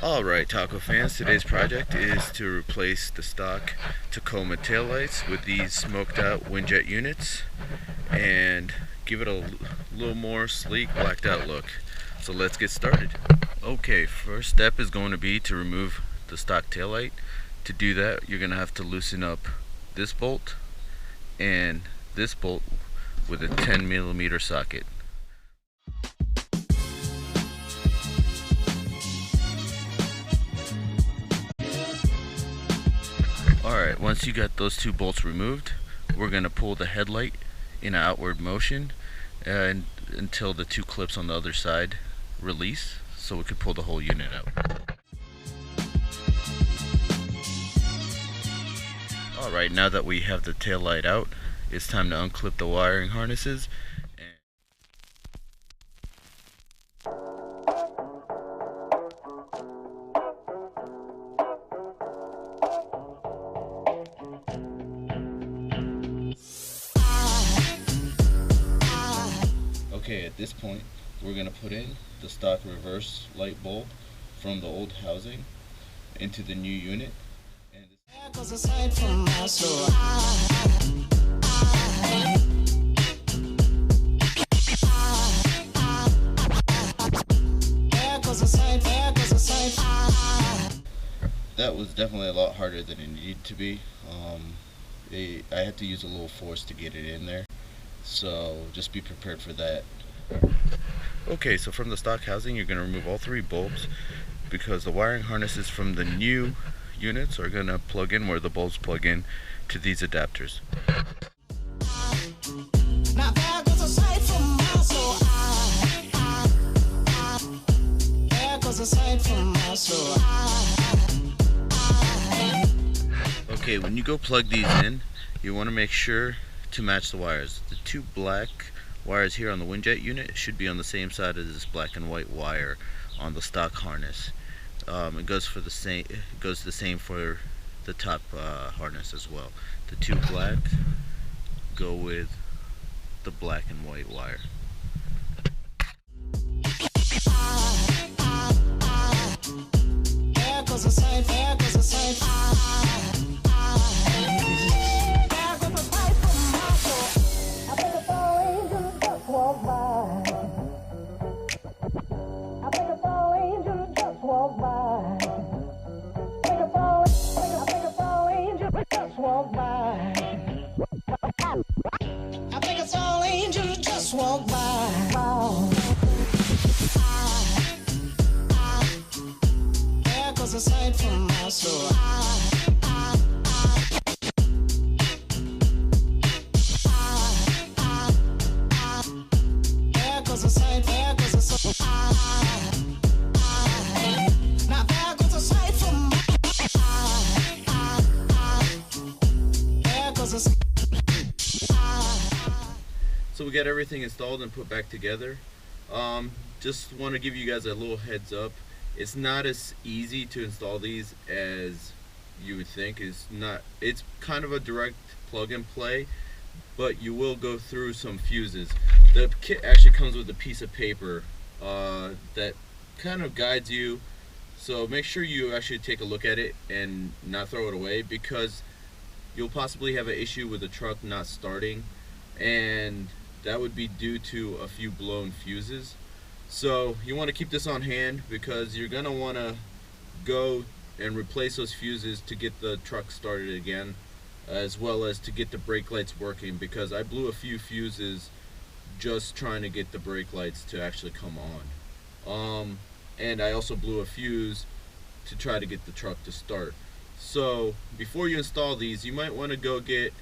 Alright, Taco fans, today's project is to replace the stock Tacoma taillights with these smoked out Winjet units and give it a little more sleek, blacked out look. So let's get started. Okay, first step is going to be to remove the stock taillight. To do that, you're going to have to loosen up this bolt and this bolt with a 10mm socket. Alright, once you got those two bolts removed, we're going to pull the headlight in an outward motion and until the two clips on the other side release, so we can pull the whole unit out. Alright, now that we have the tail light out, it's time to unclip the wiring harnesses. Okay, at this point, we're going to put in the stock reverse light bulb from the old housing into the new unit. That was definitely a lot harder than it needed to be. I had to use a little force to get it in there, so just be prepared for that. Okay, so from the stock housing, you're going to remove all three bulbs because the wiring harnesses from the new units are going to plug in where the bulbs plug in to these adapters. Okay, when you go plug these in, you want to make sure to match the wires. The two black wires here on the Winjet unit should be on the same side as this black and white wire on the stock harness. It goes the same for the top harness as well. The two black go with the black and white wire. I think it's all angels just walk by. There goes a sight from my soul. There goes a sight, there goes a sight. Now there goes a sight from my there goes a sight. So we got everything installed and put back together. Just want to give you guys a little heads up. It's not as easy to install these as you would think. It's kind of a direct plug and play, but you will go through some fuses. The kit actually comes with a piece of paper that kind of guides you, so make sure you actually take a look at it and not throw it away, because you'll possibly have an issue with the truck not starting, and that would be due to a few blown fuses. So you want to keep this on hand, because you're going to want to go and replace those fuses to get the truck started again, as well as to get the brake lights working, because I blew a few fuses just trying to get the brake lights to actually come on. And I also blew a fuse to try to get the truck to start. So before you install these, you might want to go get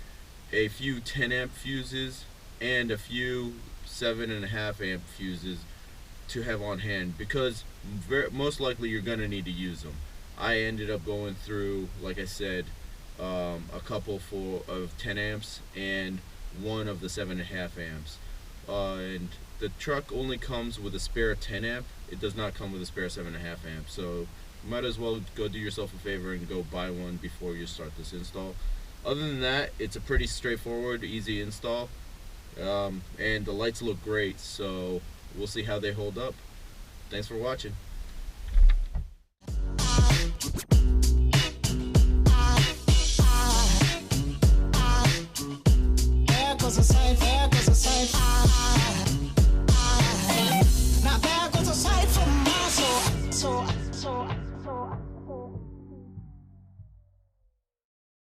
a few 10 amp fuses and a few 7.5 amp fuses to have on hand, because most likely you're going to need to use them. I ended up going through, like I said, a couple of 10 amps and one of the 7.5 amps. And the truck only comes with a spare 10 amp. It does not come with a spare 7.5 amp. So you might as well go do yourself a favor and go buy one before you start this install. Other than that, it's a pretty straightforward, easy install. And the lights look great, so we'll see how they hold up. Thanks for watching. goes the sight, there goes the sight. Now there goes the sight from my soul.